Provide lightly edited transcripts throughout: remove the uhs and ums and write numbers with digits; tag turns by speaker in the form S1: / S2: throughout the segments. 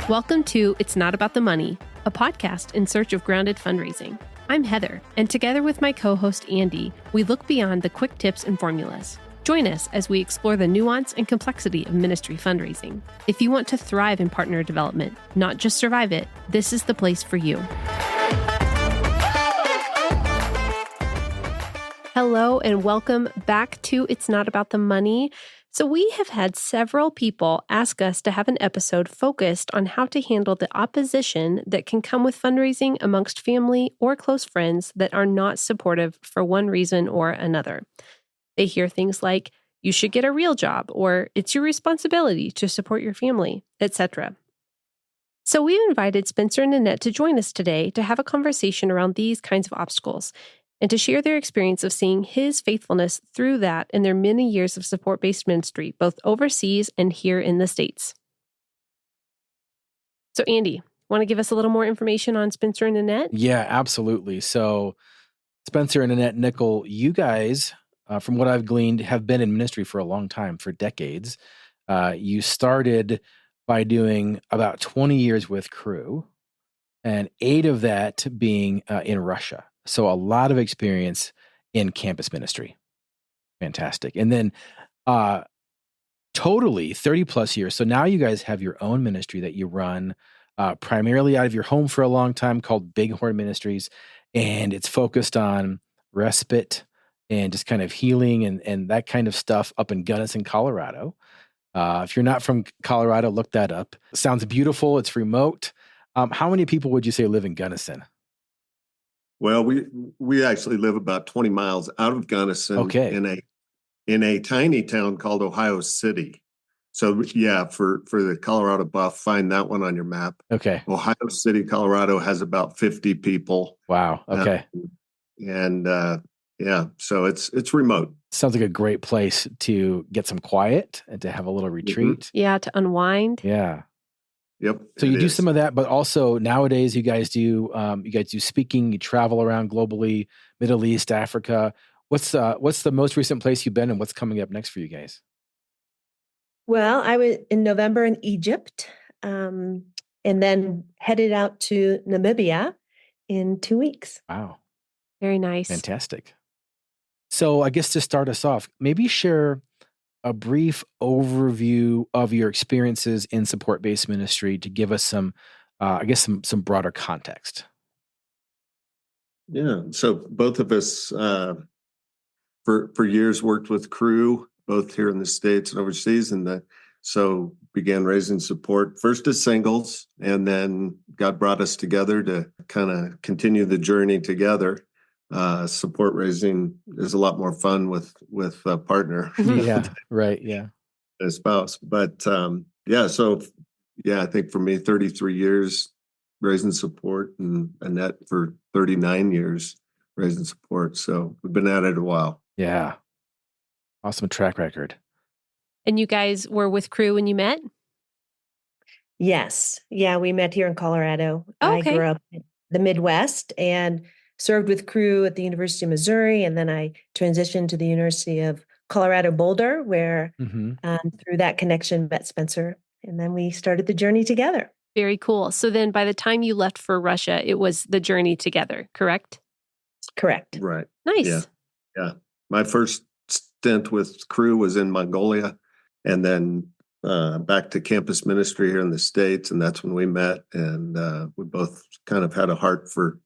S1: Welcome to It's Not About the Money, a podcast in search of grounded fundraising. I'm Heather, and together with my co-host Andy, we look beyond the quick tips and formulas. Join us as we explore the nuance and complexity of ministry fundraising. If you want to thrive in partner development, not just survive it, this is the place for you. Hello, and welcome back to It's Not About the Money. So we have had several people ask us to have an episode focused on how to handle the opposition that can come with fundraising amongst family or close friends that are not supportive for one reason or another. They hear things like, you should get a real job, or it's your responsibility to support your family, etc. So we've invited Spencer and Annette to join us today to have a conversation around these kinds of obstacles and to share their experience of seeing his faithfulness through that in their many years of support-based ministry, both overseas and here in the States. So Andy, want to give us a little more information on Spencer and Annette?
S2: Yeah, absolutely. So Spencer and Annette Nicholl, you guys, from what I've gleaned, have been in ministry for a long time, for decades. You started by doing about 20 years with Cru, and 8 of that being in Russia. So a lot of experience in campus ministry. Fantastic. And then totally 30 plus years. So now you guys have your own ministry that you run primarily out of your home for a long time called Bighorn Ministries. And it's focused on respite and just kind of healing and that kind of stuff up in Gunnison, Colorado. If you're not from Colorado, look that up. It sounds beautiful. It's remote. How many people would you say live in Gunnison?
S3: Well, we actually live about 20 miles out of Gunnison in a tiny town called Ohio City. So yeah, for the Colorado buff, find that one on your map.
S2: Okay.
S3: Ohio City, Colorado has about 50 people.
S2: Wow. Okay.
S3: So it's remote.
S2: Sounds like a great place to get some quiet and to have a little retreat.
S1: Mm-hmm. Yeah, to unwind.
S2: Yeah.
S3: Yep.
S2: So you do some of that, but also nowadays you guys do speaking. You travel around globally, Middle East, Africa. What's the most recent place you've been, and what's coming up next for you guys?
S4: Well, I was in November in Egypt, and then headed out to Namibia in 2 weeks.
S2: Wow,
S1: very nice,
S2: fantastic. So I guess to start us off, maybe share a brief overview of your experiences in support-based ministry to give us some broader context.
S3: Yeah. So both of us, for years worked with Cru, both here in the States and overseas, so began raising support first as singles, and then God brought us together to kind of continue the journey together. Support raising is a lot more fun with a partner.
S2: Yeah, right. Yeah.
S3: A spouse. But I think for me, 33 years raising support, and Annette for 39 years raising support. So we've been at it a while.
S2: Yeah. Awesome track record.
S1: And you guys were with Cru when you met?
S4: Yes. Yeah, we met here in Colorado.
S1: Oh, okay.
S4: I grew up in the Midwest and served with Cru at the University of Missouri, and then I transitioned to the University of Colorado Boulder, where through that connection met Spencer, and then we started the journey together.
S1: Very cool. So then by the time you left for Russia, it was the journey together, correct?
S4: Correct.
S3: Right.
S1: Nice.
S3: Yeah. My first stint with Cru was in Mongolia, and then back to campus ministry here in the States, and that's when we met, and we both kind of had a heart for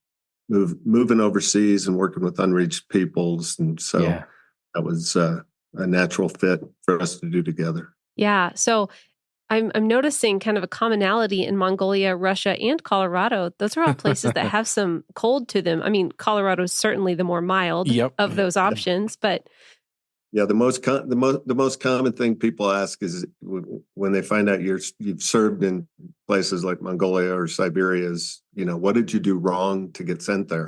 S3: moving overseas and working with unreached peoples. And so that was a natural fit for us to do together.
S1: Yeah. So I'm noticing kind of a commonality in Mongolia, Russia, and Colorado. Those are all places that have some cold to them. I mean, Colorado is certainly the more mild of those options, but
S3: yeah, the most common thing people ask is when they find out you've served in places like Mongolia or Siberia is, what did you do wrong to get sent there?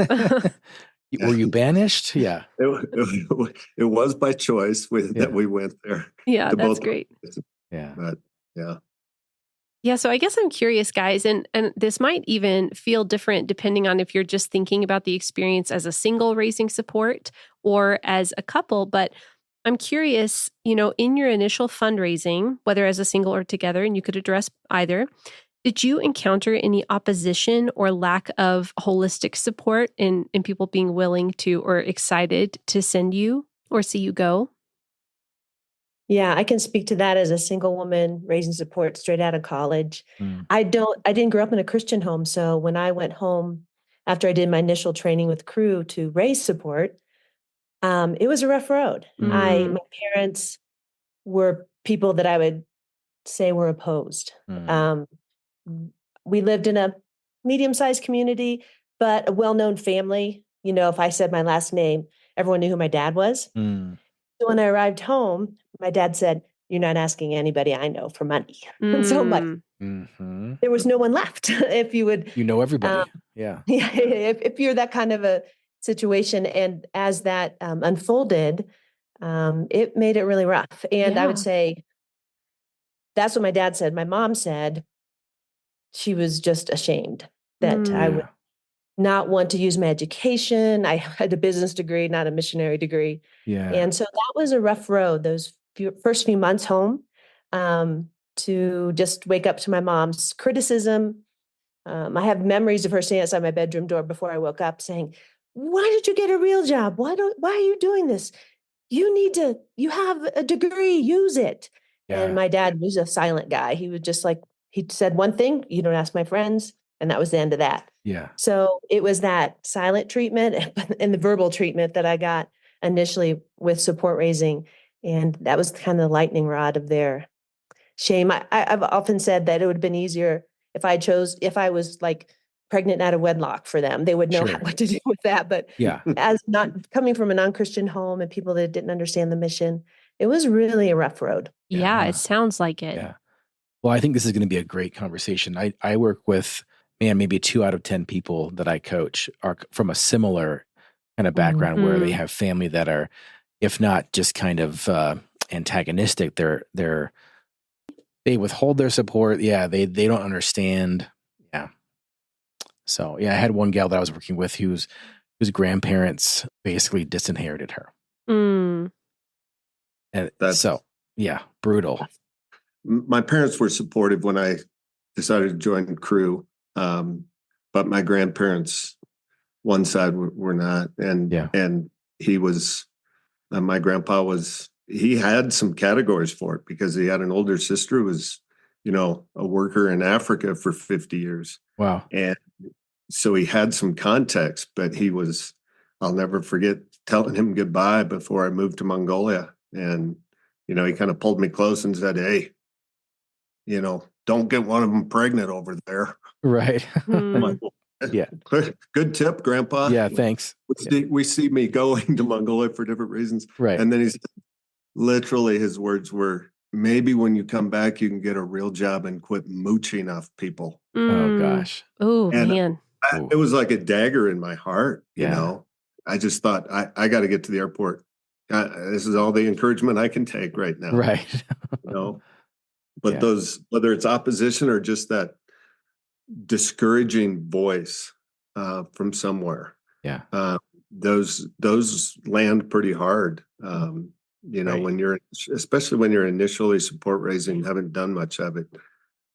S2: Were you banished? Yeah.
S3: It was by choice that we went there.
S1: Yeah, that's great.
S2: Yeah.
S3: But yeah.
S1: Yeah, so I guess I'm curious, guys, and this might even feel different depending on if you're just thinking about the experience as a single raising support or as a couple, but I'm curious, in your initial fundraising, whether as a single or together, and you could address either, Did you encounter any opposition or lack of holistic support in people being willing to or excited to send you or see you go?
S4: Yeah, I can speak to that as a single woman raising support straight out of college.
S2: Mm.
S4: I didn't grow up in a Christian home. So when I went home after I did my initial training with Cru to raise support, it was a rough road. My parents were people that I would say were opposed. Um, we lived in a medium-sized community, but a well-known family. You know, if I said my last name, everyone knew who my dad was.
S2: Mm.
S4: So when I arrived home, my dad said, "You're not asking anybody I know for money." And so much.
S2: Mm-hmm.
S4: There was no one left. If you would,
S2: You know everybody.
S4: yeah, if you're that kind of a situation, and as that unfolded, it made it really rough. And I would
S1: Yeah.
S4: say that's what my dad said. My mom said she was just ashamed that I would
S2: Yeah.
S4: not want to use my education. I had a business degree, not a missionary degree.
S2: Yeah.
S4: And so that was a rough road, those first few months home, to just wake up to my mom's criticism. I have memories of her standing outside my bedroom door before I woke up saying, "Why did you get a real job? Why are you doing this? You have a degree, use it."
S2: Yeah.
S4: And my dad was a silent guy. He was just like, he said one thing, "You don't ask my friends." And that was the end of that.
S2: Yeah.
S4: So it was that silent treatment and the verbal treatment that I got initially with support raising. And that was kind of the lightning rod of their shame. I've often said that it would have been easier if I was like pregnant out of wedlock for them. They would know
S2: Sure.
S4: what to do with that. But
S2: Yeah.
S4: as not coming from a non-Christian home and people that didn't understand the mission, it was really a rough road.
S1: Yeah,
S2: Yeah.
S1: it sounds like it.
S2: Yeah. Well, I think this is going to be a great conversation. I work with, maybe 2 out of 10 people that I coach are from a similar kind of background where they have family that are, if not just kind of antagonistic, they withhold their support. Yeah, they don't understand. Yeah. So yeah, I had one gal that I was working with whose grandparents basically disinherited her.
S1: Mm.
S2: And so yeah, brutal.
S3: My parents were supportive when I decided to join Cru, but my grandparents, one side were not, and he was, my grandpa he had some categories for it because he had an older sister who was, a worker in Africa for 50 years.
S2: Wow.
S3: And so he had some context, but I'll never forget telling him goodbye before I moved to Mongolia. And, he kind of pulled me close and said, "Hey, don't get one of them pregnant over there."
S2: Right.
S3: I'm like,
S2: Yeah.
S3: Good tip, Grandpa.
S2: Yeah, thanks.
S3: We see me going to Mongolia for different reasons.
S2: Right.
S3: And then he said, literally his words were, "Maybe when you come back, you can get a real job and quit mooching off people."
S2: Oh gosh.
S1: Oh,
S3: And
S1: man.
S3: it was like a dagger in my heart.
S2: Yeah.
S3: I just thought I got to get to the airport. This is all the encouragement I can take right now.
S2: Right.
S3: But whether it's opposition or just that discouraging voice from somewhere, those land pretty hard. Right. Especially when you're initially support raising, haven't done much of it,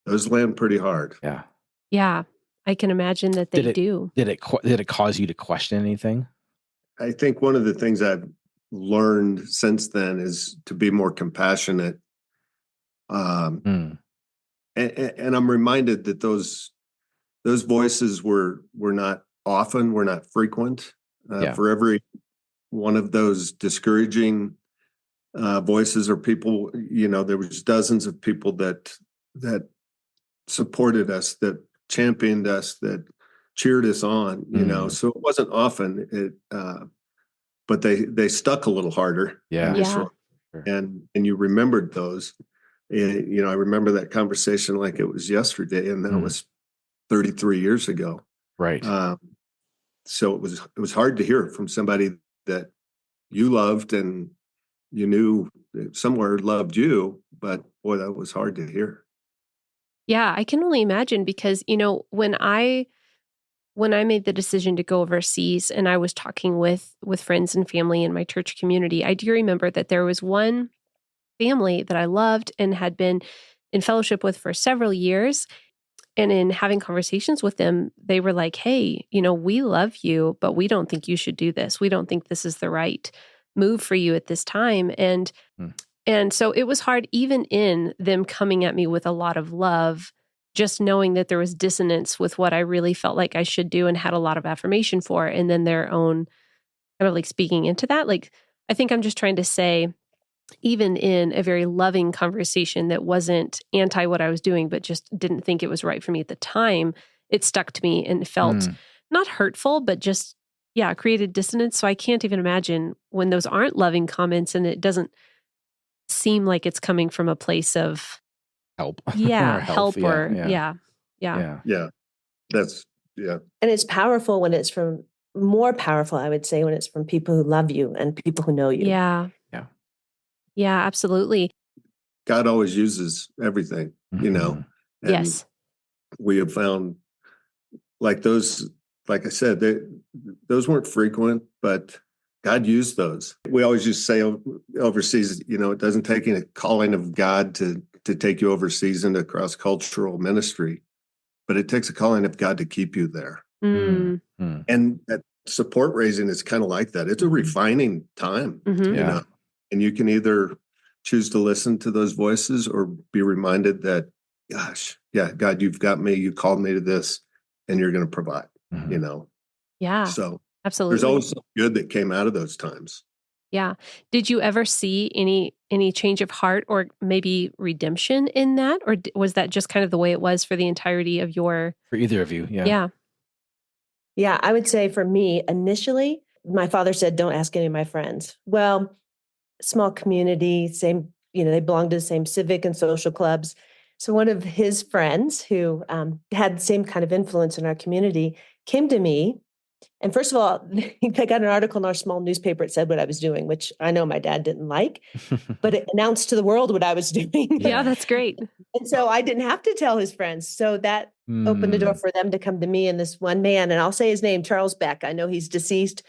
S3: those land pretty hard.
S2: Yeah.
S1: Yeah. I can imagine that they do.
S2: Did it cause you to question anything?
S3: I think one of the things I've learned since then is to be more compassionate. And I'm reminded that those voices were not frequent. For every one of those discouraging voices or people, there was dozens of people that supported us, that championed us, that cheered us on. So it wasn't often. But they stuck a little harder.
S2: Yeah.
S1: Yeah.
S3: And you remembered those. I remember that conversation like it was yesterday, and that was 33 years ago.
S2: Right.
S3: So it was hard to hear from somebody that you loved and you knew somewhere loved you, but boy, that was hard to hear.
S1: Yeah, I can only imagine because, when I made the decision to go overseas and I was talking with friends and family in my church community, I do remember that there was one family that I loved and had been in fellowship with for several years. And in having conversations with them, they were like, hey, we love you, but we don't think you should do this. We don't think this is the right move for you at this time. And so it was hard, even in them coming at me with a lot of love, just knowing that there was dissonance with what I really felt like I should do and had a lot of affirmation for, and then their own kind of like speaking into that. Like, I think I'm just trying to say, even in a very loving conversation that wasn't anti what I was doing, but just didn't think it was right for me at the time, it stuck to me and felt not hurtful, but just, created dissonance. So I can't even imagine when those aren't loving comments and it doesn't seem like it's coming from a place of
S2: help.
S1: help or
S3: Yeah. That's,
S4: And it's powerful when it's from, more powerful, I would say, when it's from people who love you and people who know you.
S1: Yeah, absolutely.
S3: God always uses everything, and
S1: Yes.
S3: we have found like those, like I said, those weren't frequent, but God used those. We always used to say overseas, it doesn't take a calling of God to take you overseas into cross-cultural ministry, but it takes a calling of God to keep you there. And that support raising is kind of like that. It's a refining time, and you can either choose to listen to those voices or be reminded that, gosh, God, you've got me, you called me to this, and you're going to provide,
S1: Yeah.
S3: So
S1: absolutely.
S3: there's always something good that came out of those times.
S1: Yeah. Did you ever see any change of heart or maybe redemption in that? Or was that just kind of the way it was for the entirety of
S2: for either of you?
S1: Yeah.
S4: Yeah, I would say for me, initially, my father said, don't ask any of my friends. Well, small community, same, they belonged to the same civic and social clubs. So one of his friends who had the same kind of influence in our community came to me. And first of all, I got an article in our small newspaper. It said what I was doing, which I know my dad didn't like, but it announced to the world what I was doing.
S1: Yeah, that's great.
S4: And so I didn't have to tell his friends. So that opened the door for them to come to me and this one man, and I'll say his name, Charles Beck. I know he's deceased,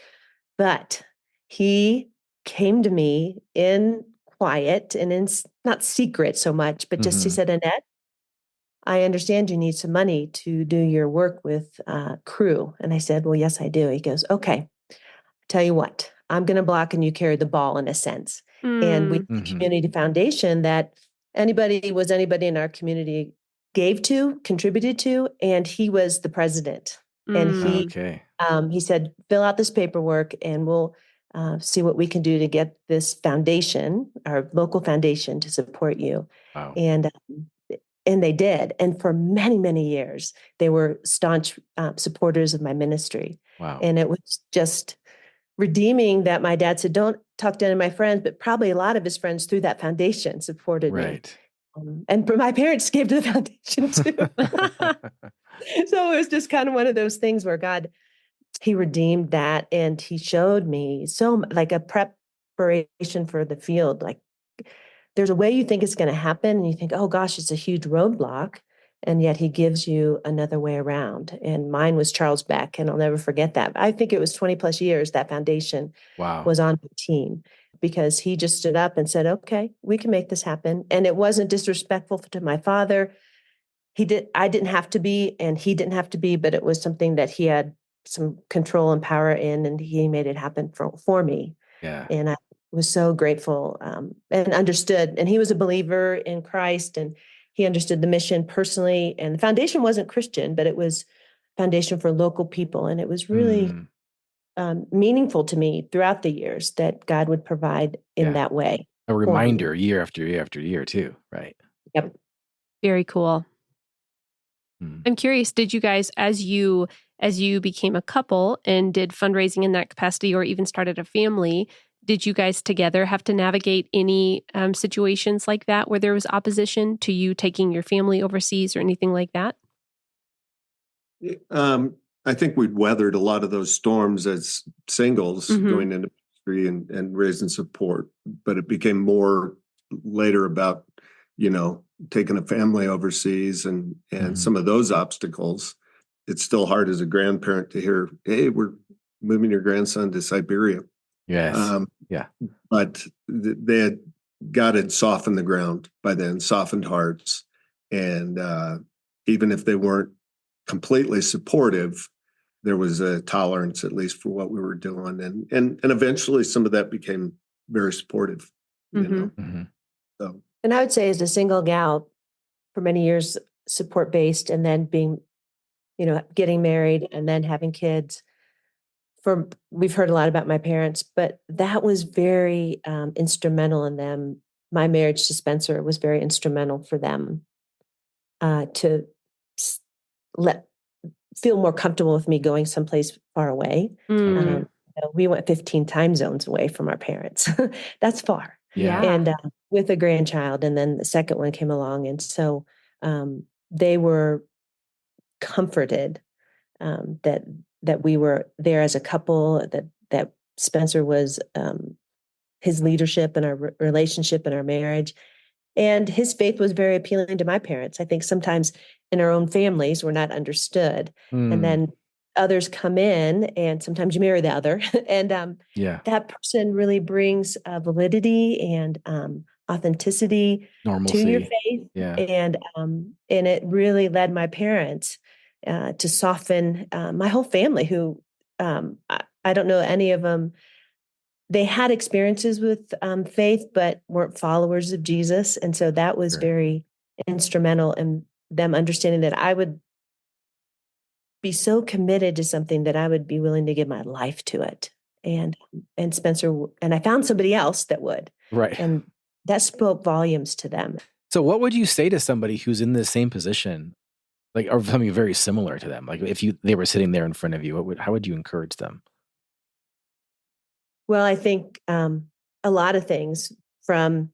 S4: but he came to me in quiet and in not secret so much, but just he said, Annette, I understand you need some money to do your work with Crew. And I said, well, yes, I do. He goes, okay, tell you what, I'm going to block and you carry the ball in a sense. And we have a community foundation that anybody in our community gave to, contributed to, and he was the president. And he said, fill out this paperwork and we'll see what we can do to get this foundation, our local foundation, to support you.
S2: Wow.
S4: And they did. And for many, many years, they were staunch supporters of my ministry.
S2: Wow.
S4: And it was just redeeming that my dad said, don't talk to any of my friends, but probably a lot of his friends through that foundation supported me. And my parents gave to the foundation too. So it was just kind of one of those things where God, he redeemed that. And he showed me like a preparation for the field. Like there's a way you think it's going to happen and you think, oh gosh, it's a huge roadblock. And yet he gives you another way around. And mine was Charles Beck. And I'll never forget that. I think it was 20 plus years that foundation was on the team because he just stood up and said, okay, we can make this happen. And it wasn't disrespectful to my father. I didn't have to be, and he didn't have to be, but it was something that he had some control and power in, and he made it happen for me.
S2: Yeah.
S4: And I was so grateful and understood. And he was a believer in Christ, and he understood the mission personally. And the foundation wasn't Christian, but it was foundation for local people. And it was really meaningful to me throughout the years that God would provide in that way.
S2: A reminder year after year after year too, right?
S4: Yep.
S1: Very cool. I'm curious, did you guys, as you became a couple and did fundraising in that capacity or even started a family, did you guys together have to navigate any situations like that where there was opposition to you taking your family overseas or anything like that?
S3: I think we'd weathered a lot of those storms as singles going into ministry and raising support, but it became more later about, taking a family overseas and some of those obstacles. It's still hard as a grandparent to hear, hey, we're moving your grandson to Siberia.
S2: Yes.
S3: But God had softened the ground by then, softened hearts. And even if they weren't completely supportive, there was a tolerance at least for what we were doing. And eventually some of that became very supportive, you know.
S2: Mm-hmm.
S3: So,
S4: and I would say as a single gal for many years, support-based, and then being, getting married and then having kids, we've heard a lot about my parents, but that was very instrumental in them. My marriage to Spencer was very instrumental for them to feel more comfortable with me going someplace far away.
S1: Mm.
S4: We went 15 time zones away from our parents. That's far.
S1: Yeah.
S4: And with a grandchild, and then the second one came along. And so they were comforted that we were there as a couple, that Spencer was his leadership in our relationship and our marriage. And his faith was very appealing to my parents. I think sometimes in our own families, we're not understood. And then others come in, and sometimes you marry the other. And that person really brings validity and authenticity
S2: Normalcy
S4: to your faith.
S2: Yeah.
S4: And it really led my parents to soften my whole family, who I don't know any of them. They had experiences with faith, but weren't followers of Jesus. And so that was very instrumental in them understanding that I would be so committed to something that I would be willing to give my life to it. And Spencer, and I found somebody else that would.
S2: Right.
S4: And that spoke volumes to them.
S2: So what would you say to somebody who's in the same position, like, or something very similar to them? Like if they were sitting there in front of you, how would you encourage them?
S4: Well, I think a lot of things, from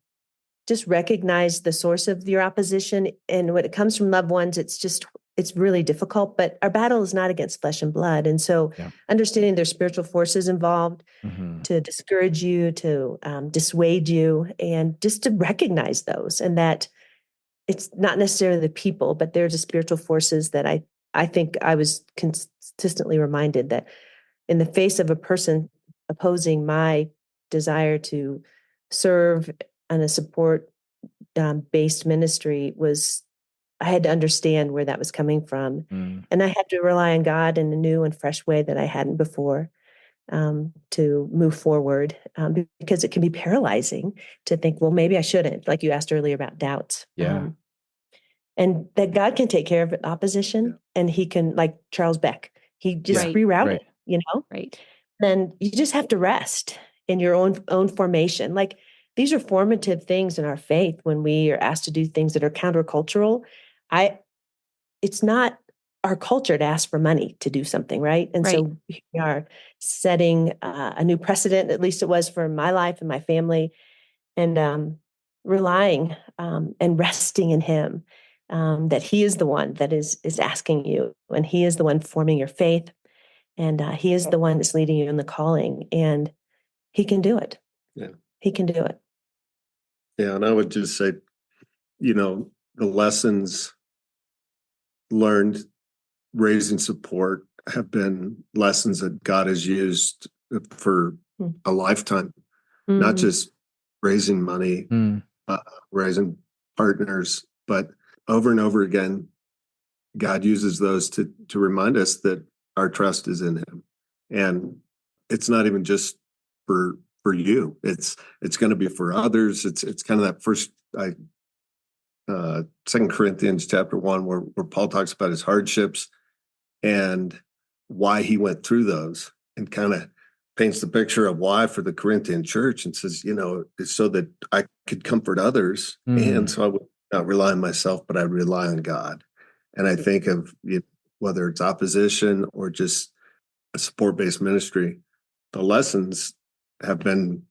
S4: just recognize the source of your opposition. And when it comes from loved ones, it's really difficult, but our battle is not against flesh and blood. And so understanding there's spiritual forces involved to discourage you, to dissuade you, and just to recognize those, and that it's not necessarily the people, but they're the spiritual forces that I think I was consistently reminded that in the face of a person opposing my desire to serve on a support based ministry, I had to understand where that was coming from. And I had to rely on God in a new and fresh way that I hadn't before to move forward, because it can be paralyzing to think, well, maybe I shouldn't, like you asked earlier about doubts. And that God can take care of opposition, and he can, like Charles Beck, he just rerouted,
S1: Right.
S4: Then you just have to rest in your own formation. Like, these are formative things in our faith when we are asked to do things that are countercultural. It's not our culture to ask for money to do something, right? And so we are setting a new precedent, at least it was for my life and my family, and relying and resting in him, that he is the one that is asking you, and he is the one forming your faith, and he is the one that's leading you in the calling, and he can do it.
S3: Yeah.
S4: He can do it.
S3: Yeah. And I would just say, the lessons learned raising support have been lessons that God has used for a lifetime, not just raising money, raising partners, but over and over again, God uses those to remind us that our trust is in him. And it's not even just for you. It's going to be for others. It's kind of that first 2 Corinthians chapter 1, where Paul talks about his hardships and why he went through those, and kind of paints the picture of why for the Corinthian church, and says, it's so that I could comfort others. And so I would not rely on myself, but I rely on God. And I think of whether it's opposition or just a support-based ministry, the lessons have been,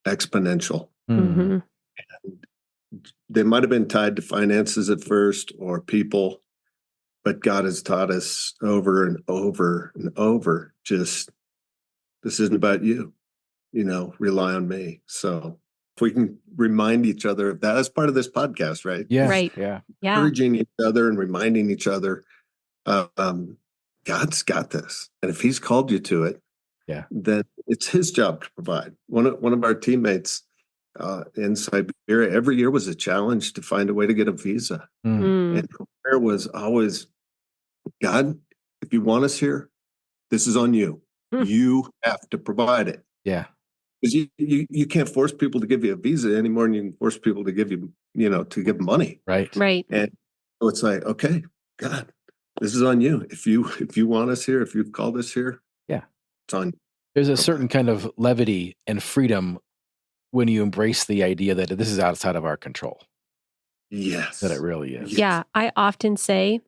S3: exponential. And they might have been tied to finances at first or people, but God has taught us over and over and over, just, this isn't about you, rely on me. So if we can remind each other of that, that's part of this podcast, right?
S2: Yeah.
S1: Right.
S2: Yeah.
S3: Encouraging each other and reminding each other, God's got this. And if he's called you to it, then it's his job to provide. One of our teammates in Siberia, every year was a challenge to find a way to get a visa. And And her prayer was always, God, if you want us here, this is on you. You have to provide it.
S2: Yeah.
S3: Because you can't force people to give you a visa anymore than you can force people to give you, to give money.
S2: Right.
S1: Right.
S3: And so it's like, okay, God, this is on you. If you want us here, if you've called us here,
S2: Yeah,
S3: it's on you.
S2: There's a certain kind of levity and freedom when you embrace the idea that this is outside of our control.
S3: Yes.
S2: That it really is.
S3: Yes.
S1: Yeah. I often say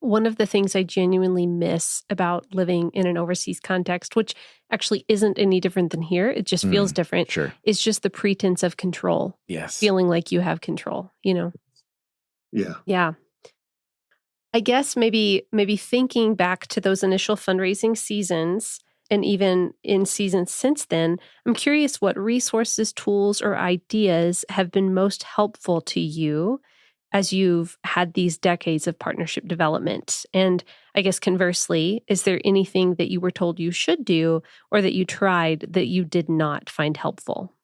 S1: one of the things I genuinely miss about living in an overseas context, which actually isn't any different than here, it just feels different,
S2: Sure.
S1: is just the pretense of control.
S2: Yes.
S1: Feeling like you have control,
S3: Yeah.
S1: Yeah. I guess maybe thinking back to those initial fundraising seasons and even in seasons since then, I'm curious what resources, tools, or ideas have been most helpful to you as you've had these decades of partnership development. And I guess conversely, is there anything that you were told you should do or that you tried that you did not find helpful?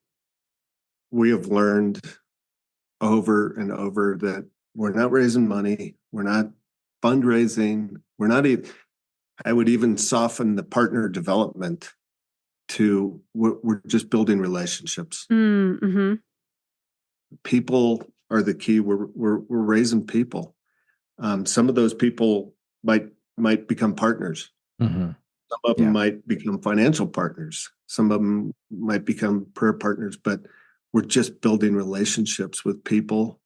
S3: We have learned over and over that we're not raising money. We're not fundraising. We're not even, I would even soften the partner development to we're just building relationships.
S1: Mm-hmm.
S3: People are the key. We're raising people. Some of those people might become partners.
S2: Mm-hmm.
S3: Some of them might become financial partners. Some of them might become prayer partners, but we're just building relationships with people.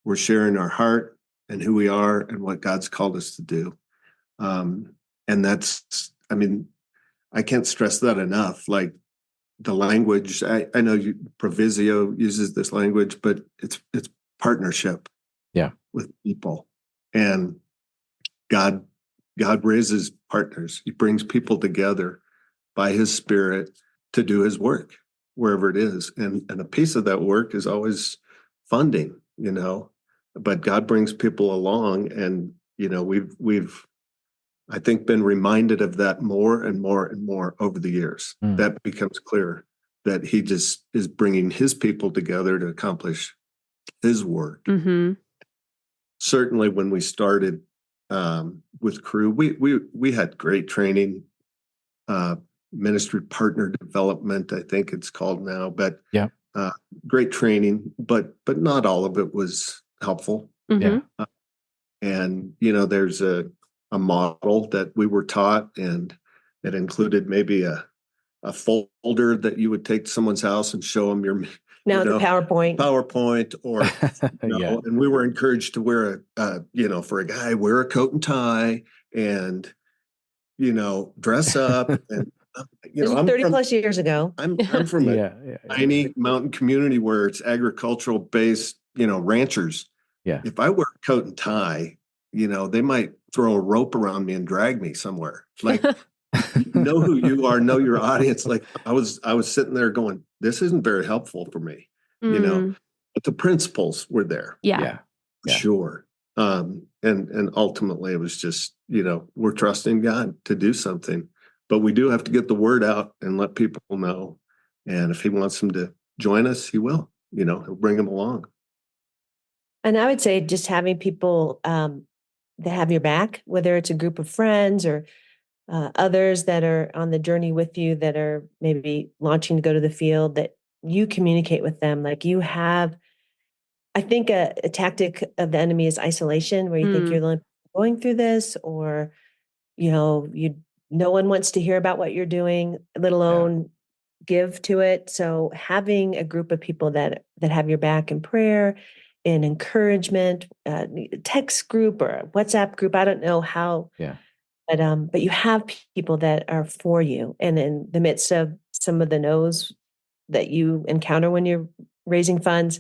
S3: We're sharing our heart and who we are and what God's called us to do. And that's, I can't stress that enough. Like the language, I know Provisio uses this language, but it's partnership with people. And God raises partners. He brings people together by his Spirit to do his work, wherever it is. And a piece of that work is always funding, but God brings people along. And, we've, I think, been reminded of that more and more and more over the years. That becomes clear that he just is bringing his people together to accomplish his work.
S1: Mm-hmm.
S3: Certainly when we started with Crew, we had great training, ministry partner development, I think it's called now, but great training, but not all of it was helpful.
S1: Mm-hmm.
S3: And there's a model that we were taught, and it included maybe a folder that you would take to someone's house and show them your
S4: the PowerPoint
S3: or and we were encouraged to wear for a guy, wear a coat and tie and dress up. And
S4: I'm 30 plus years ago.
S3: I'm from a tiny mountain community where it's agricultural based, ranchers.
S2: Yeah.
S3: If I wear a coat and tie, they might throw a rope around me and drag me somewhere. Like, know who you are, know your audience. Like I was sitting there going, this isn't very helpful for me, but the principles were there.
S1: Yeah.
S3: Sure. And ultimately it was just, we're trusting God to do something, but we do have to get the word out and let people know. And if he wants them to join us, he will, he'll bring them along.
S4: And I would say just having people that have your back, whether it's a group of friends or others that are on the journey with you that are maybe launching to go to the field, that you communicate with them. Like you have, I think a tactic of the enemy is isolation, where you think you're the only person going through this, or, no one wants to hear about what you're doing, let alone give to it. So having a group of people that have your back in prayer and encouragement, text group or WhatsApp group, I don't know how, but you have people that are for you. And in the midst of some of the no's that you encounter when you're raising funds,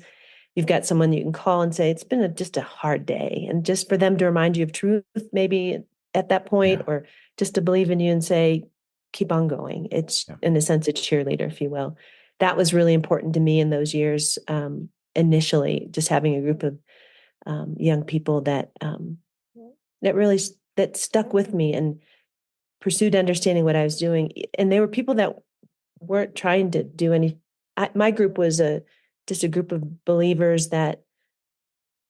S4: you've got someone you can call and say, it's been just a hard day. And just for them to remind you of truth, maybe at that point, or just to believe in you and say, keep on going. It's in a sense, a cheerleader, if you will. That was really important to me in those years. Initially, just having a group of young people that that stuck with me and pursued understanding what I was doing. And they were people that weren't trying to do any. My group was just a group of believers that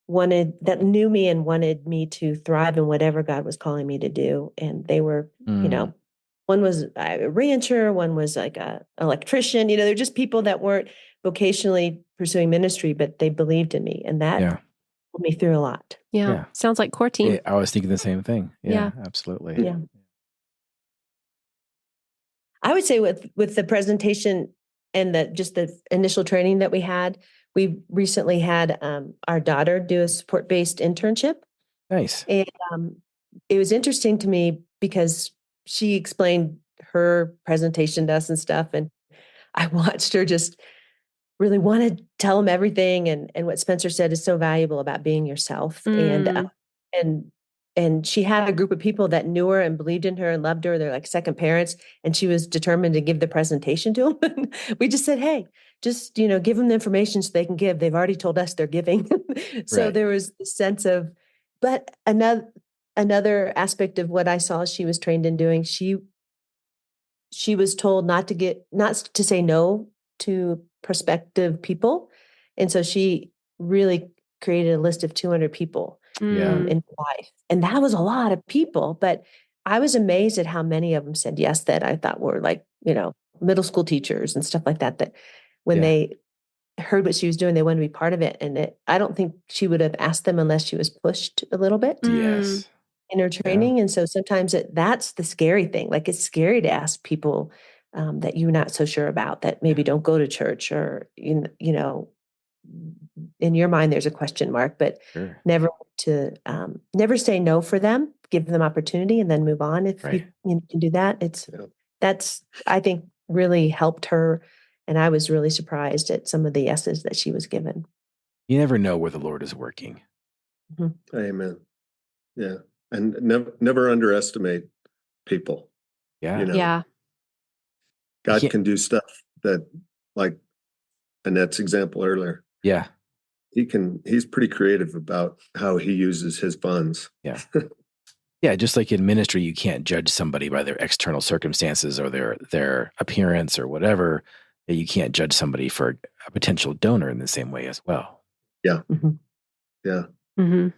S4: knew me and wanted me to thrive in whatever God was calling me to do. And they were, one was a rancher, one was like a electrician, they're just people that weren't vocationally pursuing ministry, but they believed in me. And that pulled me through a lot.
S1: Yeah. Sounds like core team.
S2: I was thinking the same thing. Yeah. Absolutely.
S4: Yeah. I would say with the presentation and just the initial training that we had, we recently had our daughter do a support-based internship.
S2: Nice.
S4: And it was interesting to me because she explained her presentation to us and stuff. And I watched her just really want to tell them everything. And what Spencer said is so valuable about being yourself. And she had a group of people that knew her and believed in her and loved her. They're like second parents. And she was determined to give the presentation to them. We just said, hey, just, give them the information so they can give. They've already told us they're giving. So there was this sense of, but another aspect of what I saw she was trained in doing, she was told not to say no to prospective people. And so she really created a list of 200 people in life. And that was a lot of people, but I was amazed at how many of them said yes, that I thought were like, middle school teachers and stuff like that, that when they heard what she was doing, they wanted to be part of it. And I don't think she would have asked them unless she was pushed a little bit.
S2: Yes.
S4: In her training. And so sometimes that's the scary thing. Like it's scary to ask people that you're not so sure about, that maybe don't go to church, or, in your mind, there's a question mark, but never say no for them, give them opportunity and then move on. If you can do that, that's, I think, really helped her. And I was really surprised at some of the yeses that she was given.
S2: You never know where the Lord is working.
S3: Mm-hmm. Amen. Yeah. And never underestimate people.
S2: Yeah.
S3: God can do stuff that, like Annette's example earlier.
S2: Yeah.
S3: He's pretty creative about how he uses his funds.
S2: Yeah. Yeah. Just like in ministry, you can't judge somebody by their external circumstances or their appearance or whatever. You can't judge somebody for a potential donor in the same way as well.
S3: Yeah. Mm-hmm. Yeah.
S1: Mm-hmm.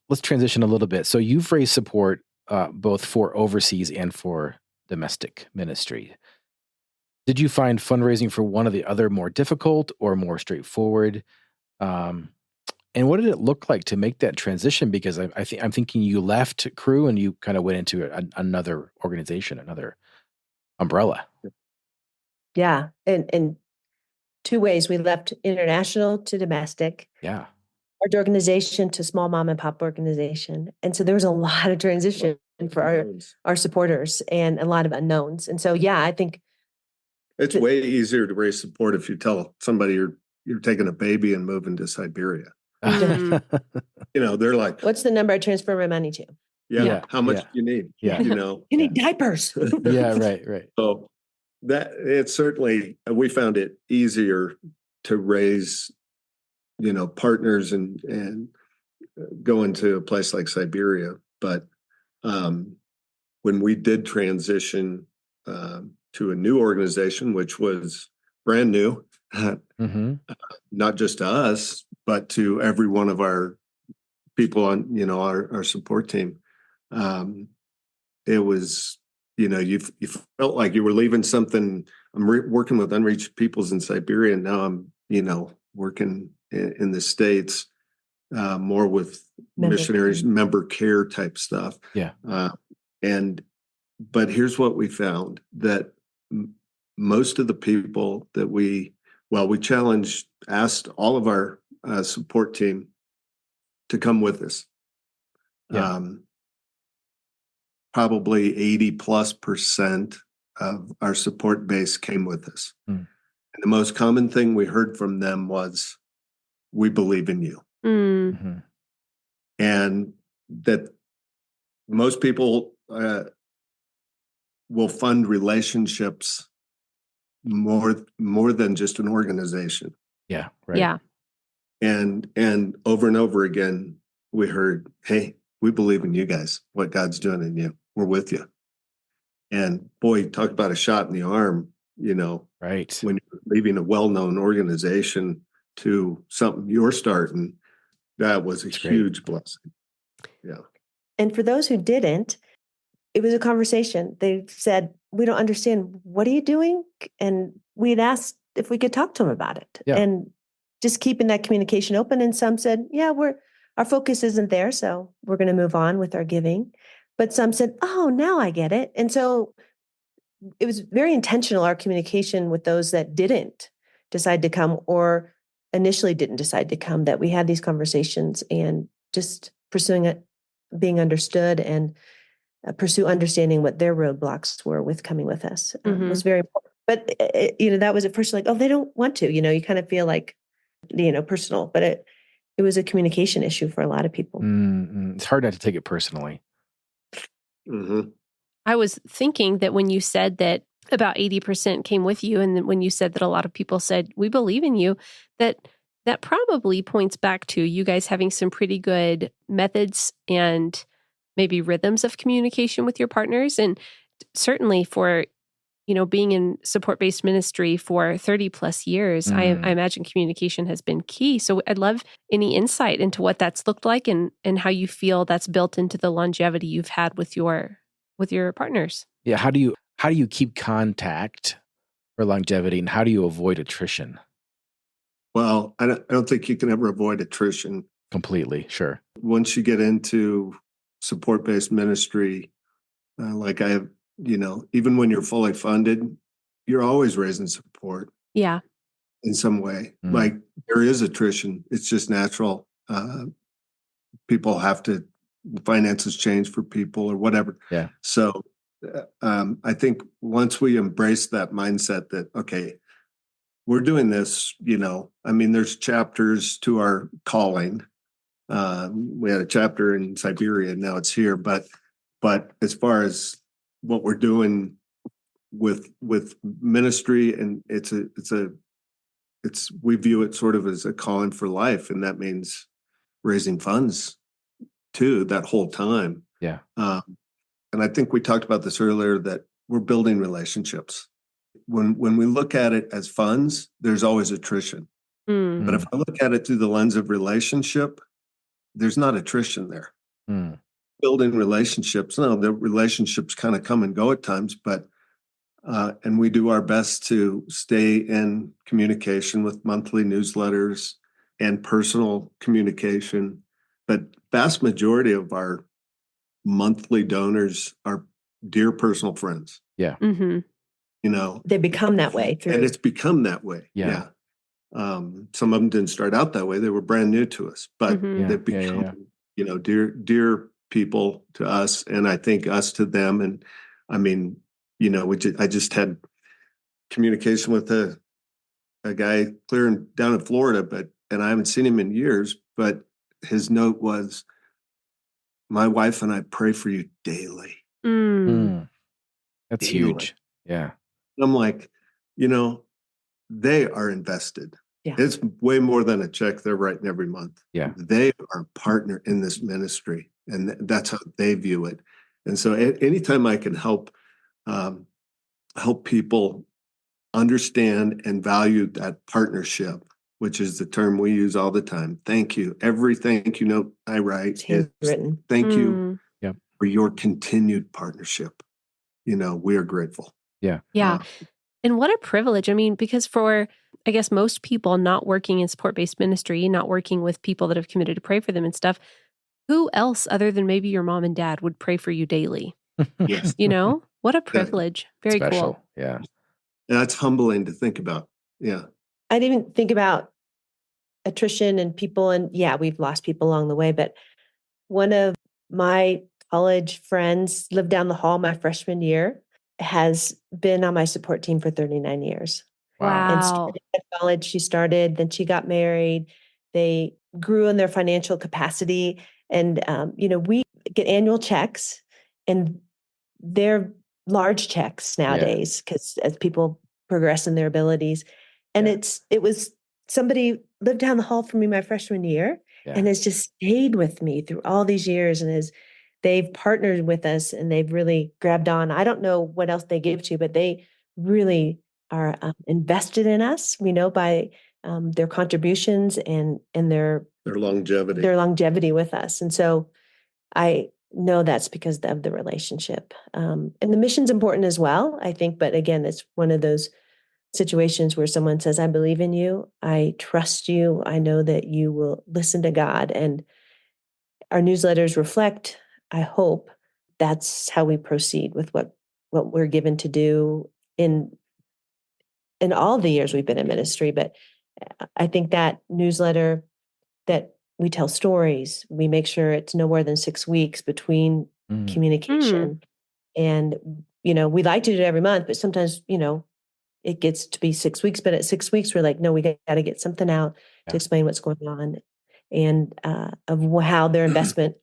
S2: Let's transition a little bit. So you've raised support both for overseas and for domestic ministry. Did you find fundraising for one or the other more difficult or more straightforward? And what did it look like to make that transition? Because I'm thinking you left Cru and you kind of went into another organization, another umbrella.
S4: Yeah, in two ways. We left international to domestic.
S2: Yeah.
S4: Large organization to small mom and pop organization. And so there was a lot of transition for our supporters and a lot of unknowns. And so, I think
S3: it's way easier to raise support if you tell somebody you're taking a baby and moving to Siberia. They're like,
S4: what's the number I transfer my money to?
S3: Yeah. How much do you need?
S2: Yeah.
S4: You need diapers.
S2: Yeah. Right.
S3: So that it's certainly, we found it easier to raise partners and go into a place like Siberia. But when we did transition to a new organization, which was brand new, not just to us, but to every one of our people on, our support team, it was, you felt like you were leaving something. I'm working with unreached peoples in Siberia, and now I'm, working in the States, more with missionaries, member care type stuff.
S2: Yeah.
S3: But here's what we found, that most of the people that we asked all of our support team to come with us.
S2: Yeah.
S3: Probably 80+% of our support base came with us. And the most common thing we heard from them was, we believe in you.
S2: Mm-hmm.
S3: And that most people will fund relationships more than just an organization.
S2: Yeah. Right.
S1: Yeah.
S3: And over again, we heard, hey, we believe in you guys, what God's doing in you. We're with you. And boy, talk about a shot in the arm,
S2: right,
S3: when you're leaving a well-known organization to something you're starting. That was a
S2: That's great.
S3: huge blessing. Yeah.
S4: And for those who didn't, it was a conversation. They said, we don't understand. What are you doing? And we'd asked if we could talk to them about it.
S2: Yeah.
S4: And just keeping that communication open. And some said, yeah, our focus isn't there, so we're going to move on with our giving. But some said, oh, now I get it. And so it was very intentional, our communication with those that didn't decide to come or initially didn't decide to come, that we had these conversations and just pursuing it, being understood, and pursue understanding what their roadblocks were with coming with us was very important. But, that was at first like, oh, they don't want to, you kind of feel like, personal, but it was a communication issue for a lot of people.
S2: It's hard not to take it personally.
S3: Mm-hmm.
S1: I was thinking that when you said that about 80% came with you, and then when you said that a lot of people said, we believe in you, that probably points back to you guys having some pretty good methods and maybe rhythms of communication with your partners. And certainly for, being in support-based ministry for 30 plus years, I imagine communication has been key. So I'd love any insight into what that's looked like and how you feel that's built into the longevity you've had with your partners.
S2: Yeah. How do you keep contact for longevity, and how do you avoid attrition?
S3: Well, I don't think you can ever avoid attrition.
S2: Completely. Sure.
S3: Once you get into support-based ministry, like I have, even when you're fully funded, you're always raising support.
S1: Yeah.
S3: In some way. Like there is attrition. It's just natural. People have to, finances change for people or whatever.
S2: Yeah.
S3: So I think once we embrace that mindset that, okay, we're doing this, there's chapters to our calling. We had a chapter in Siberia, now it's here, but as far as what we're doing with ministry, and we view it sort of as a calling for life, and that means raising funds too that whole time.
S2: Yeah.
S3: And I think we talked about this earlier, that we're building relationships. When we look at it as funds, there's always attrition. But if I look at it through the lens of relationship, there's not attrition there. Building relationships, no, the relationships kind of come and go at times, but and we do our best to stay in communication with monthly newsletters and personal communication. But vast majority of our monthly donors are dear personal friends.
S2: Yeah.
S1: Mm-hmm.
S4: They become that way.
S3: And it's become that way.
S2: Yeah.
S3: Some of them didn't start out that way. They were brand new to us, but they've become, dear people to us, and I think us to them. And I just had communication with a guy clearing down in Florida, and I haven't seen him in years, but his note was, my wife and I pray for you daily.
S2: That's
S3: daily.
S2: Huge. Yeah.
S3: And I'm like, they are invested.
S4: Yeah.
S3: It's way more than a check they're writing every month.
S2: Yeah.
S3: They are a partner in this ministry, and that's how they view it. And so anytime I can help people understand and value that partnership, which is the term we use all the time. Thank you. Every thank you note I write is thank you for your continued partnership. We are grateful.
S2: Yeah.
S1: Yeah. And what a privilege. Because for, I guess, most people not working in support-based ministry, not working with people that have committed to pray for them and stuff, who else other than maybe your mom and dad would pray for you daily?
S3: Yes.
S1: What a privilege. Very
S2: special.
S1: Cool.
S2: Yeah.
S3: And that's humbling to think about. Yeah.
S4: I didn't even think about attrition and people, and we've lost people along the way, but one of my college friends lived down the hall my freshman year, has been on my support team for 39 years.
S1: Wow.
S4: And started at college, she started, then she got married. They grew in their financial capacity. And, we get annual checks, and they're large checks nowadays because as people progress in their abilities. And it was somebody lived down the hall from me my freshman year and has just stayed with me through all these years, and they've partnered with us, and they've really grabbed on. I don't know what else they give to, but they really are invested in us, by their contributions and
S3: Their longevity.
S4: their longevity with us. And so I know that's because of the relationship. And the mission's important as well, I think. But again, it's one of those situations where someone says, I believe in you. I trust you. I know that you will listen to God. And our newsletters reflect, I hope, that's how we proceed with what we're given to do in all the years we've been in ministry. But I think that newsletter, that we tell stories, we make sure it's no more than 6 weeks between communication. And, we like to do it every month, but sometimes, it gets to be 6 weeks, but at 6 weeks, we're like, no, we got to get something out to explain what's going on and of how their investment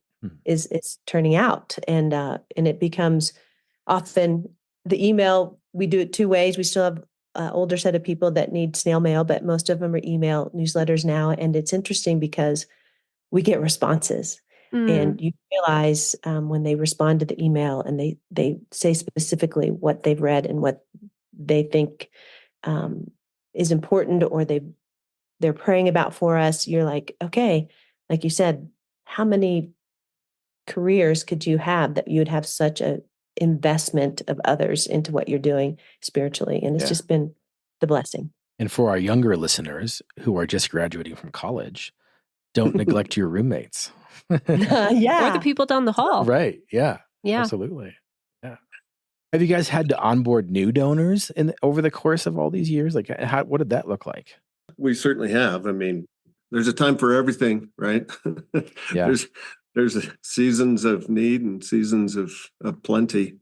S4: is turning out. And it becomes often the email, we do it 2 ways. We still have an older set of people that need snail mail, but most of them are email newsletters now. And it's interesting because we get responses. And you realize when they respond to the email and they say specifically what they've read and what they think is important, or they're praying about for us. You're like, okay, like you said, how many careers could you have that you would have such a investment of others into what you're doing spiritually? And it's just been the blessing.
S2: And for our younger listeners who are just graduating from college, don't neglect your roommates.
S1: Or the people down the hall.
S2: Right. Yeah.
S1: Yeah.
S2: Absolutely. Yeah. Have you guys had to onboard new donors over the course of all these years? Like, what did that look like?
S3: We certainly have. I mean, there's a time for everything, right?
S2: Yeah.
S3: There's seasons of need and seasons of plenty.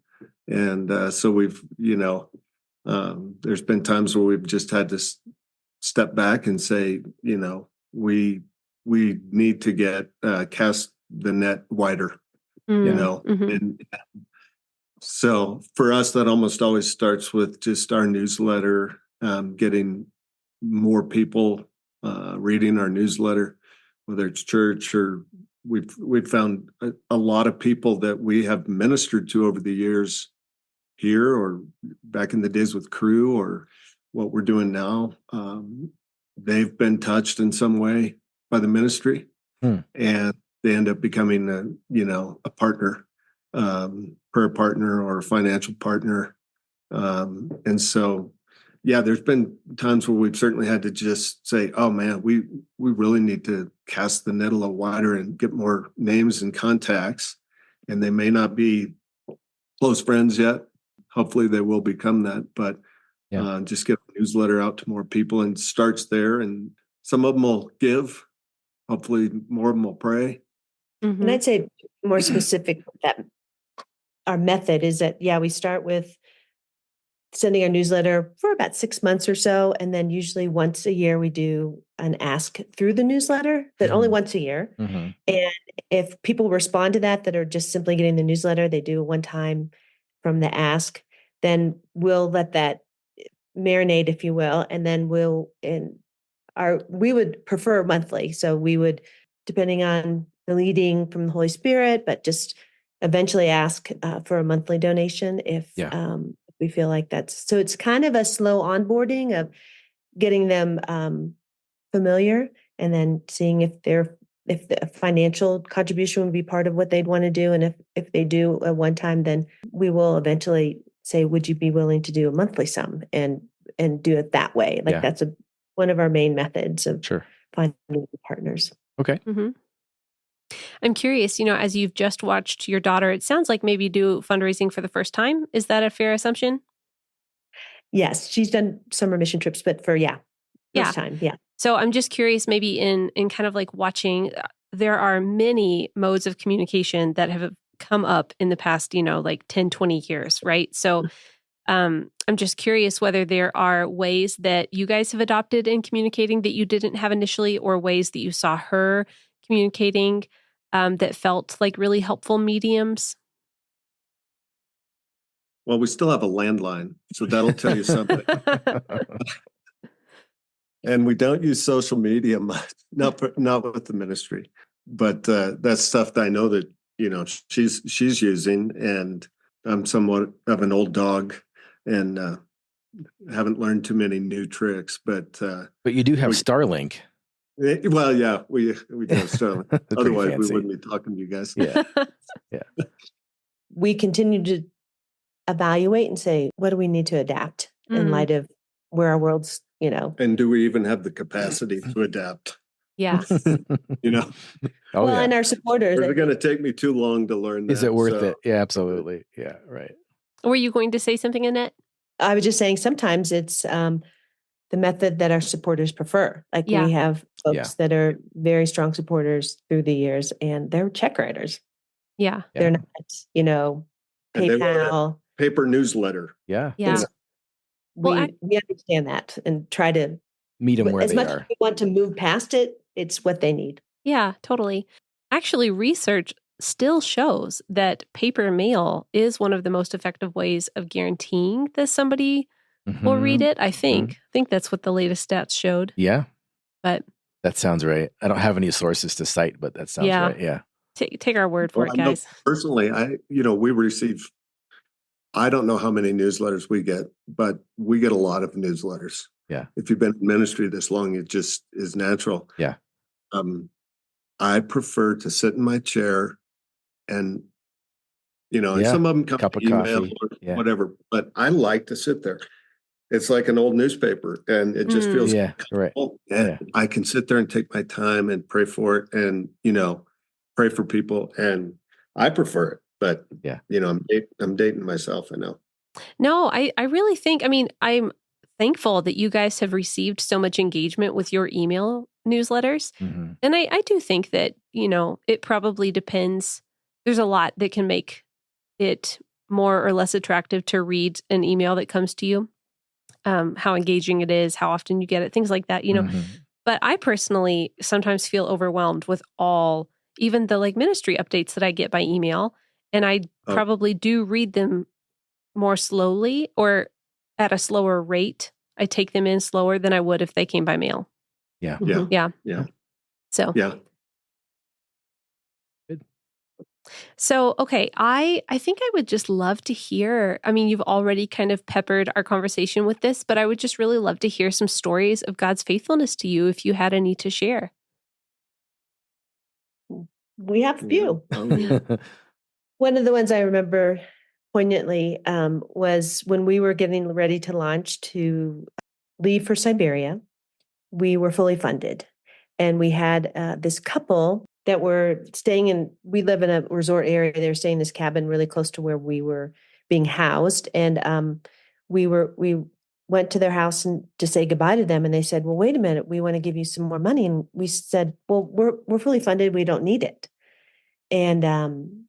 S3: And so we've, there's been times where we've just had to step back and say, we need to cast the net wider, and so for us, that almost always starts with just our newsletter, getting more people reading our newsletter, whether it's church or we've found a lot of people that we have ministered to over the years here or back in the days with Crew or what we're doing now. They've been touched in some way by the ministry, and they end up becoming a partner, prayer partner or a financial partner. And so, there's been times where we've certainly had to just say, oh man, we really need to cast the net a little wider and get more names and contacts. And they may not be close friends yet. Hopefully they will become that, but just get a newsletter out to more people, and starts there. And some of them will give. Hopefully more of them will pray.
S4: And I'd say more specific that our method is that, we start with sending our newsletter for about 6 months or so. And then usually once a year, we do an ask through the newsletter, but only once a year. And if people respond to that are just simply getting the newsletter, they do one time from the ask, then we'll let that marinate, if you will. And then we would prefer monthly. So we would, depending on the leading from the Holy Spirit, but just eventually ask for a monthly donation if we feel like that's, so it's kind of a slow onboarding of getting them familiar, and then seeing if the financial contribution would be part of what they'd want to do. And if they do a one time, then we will eventually say, would you be willing to do a monthly sum and do it that way? Like that's one of our main methods of finding partners.
S2: Okay.
S1: I'm curious, as you've just watched your daughter, it sounds like maybe do fundraising for the first time. Is that a fair assumption?
S4: Yes, she's done summer mission trips, but first time. Yeah.
S1: So I'm just curious, maybe in kind of like watching, there are many modes of communication that have come up in the past, like 10, 20 years, right? So I'm just curious whether there are ways that you guys have adopted in communicating that you didn't have initially, or ways that you saw her communicating that felt like really helpful mediums.
S3: Well, we still have a landline, so that'll tell you something. And we don't use social media much, not with the ministry, but that's stuff that I know that she's using, and I'm somewhat of an old dog, and haven't learned too many new tricks, but
S2: you do have
S3: we-
S2: Starlink.
S3: well, yeah, we do have Starlink.
S2: That's pretty
S3: Otherwise, we
S2: fancy.
S3: wouldn't be talking to you guys.
S2: Yeah.
S4: We continue to evaluate and say, what do we need to adapt in light of where our world's,
S3: And do we even have the capacity to adapt?
S1: Yeah.
S3: You know,
S2: Oh,
S4: well,
S2: yeah.
S4: and our supporters.
S3: is it going to take me too long to learn that?
S2: Is it worth
S3: So,
S2: it? Yeah, absolutely. Yeah, right.
S1: Were you going to say something, Annette?
S4: I was just saying sometimes it's the method that our supporters prefer. Like
S1: Yeah.
S4: we have folks that are very strong supporters through the years, and they're check writers.
S1: Yeah.
S4: They're not,
S3: And they want
S4: PayPal.
S3: paper newsletter.
S2: Yeah.
S1: Yeah. Well,
S4: we understand that and try to
S2: Meet them where
S4: as
S2: they
S4: much
S2: are.
S4: as we want to move past it. It's what they need.
S1: Yeah, totally. Actually, research still shows that paper mail is one of the most effective ways of guaranteeing that somebody will read it. I think that's what the latest stats showed.
S2: Yeah.
S1: But
S2: that sounds right. I don't have any sources to cite, but that sounds right. Yeah.
S1: Take our word for it, guys.
S3: Personally, we receive, I don't know how many newsletters we get, but we get a lot of newsletters.
S2: Yeah.
S3: If you've been in ministry this long, it just is natural.
S2: Yeah.
S3: I prefer to sit in my chair and, and some of them come
S2: Cup of
S3: email
S2: coffee.
S3: or whatever, but I like to sit there. It's like an old newspaper and it just feels comfortable. And I can sit there and take my time and pray for it and, pray for people. And I prefer it, but I'm dating myself. I know.
S1: No, I really think, I'm thankful that you guys have received so much engagement with your email newsletters.
S2: Mm-hmm.
S1: And I do think that, it probably depends. There's a lot that can make it more or less attractive to read an email that comes to you. How engaging it is, how often you get it, things like that, But I personally sometimes feel overwhelmed with even the ministry updates that I get by email. And I probably do read them more slowly or at a slower rate. I take them in slower than I would if they came by mail.
S2: Yeah.
S3: Yeah.
S1: So,
S3: yeah.
S1: So, okay, I think I would just love to hear, you've already kind of peppered our conversation with this, but I would just really love to hear some stories of God's faithfulness to you if you had any to share.
S4: We have a few. One of the ones I remember poignantly was when we were getting ready to launch to leave for Siberia. We were fully funded, and we had this couple that were staying we live in a resort area. They were staying in this cabin really close to where we were being housed. And we went to their house and to say goodbye to them. And they said, well, wait a minute, we want to give you some more money. And we said, well, we're fully funded. We don't need it. And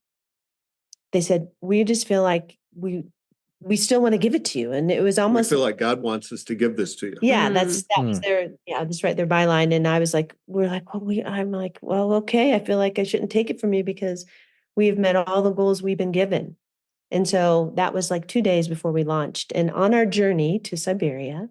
S4: they said, we just feel like we still want to give it to you. And it was almost,
S3: we feel like God wants us to give this to you.
S4: Yeah, that was that's right, their byline. And I was like, I'm like, well, okay, I feel like I shouldn't take it from you because we've met all the goals we've been given. And so that was like 2 days before we launched. And on our journey to Siberia,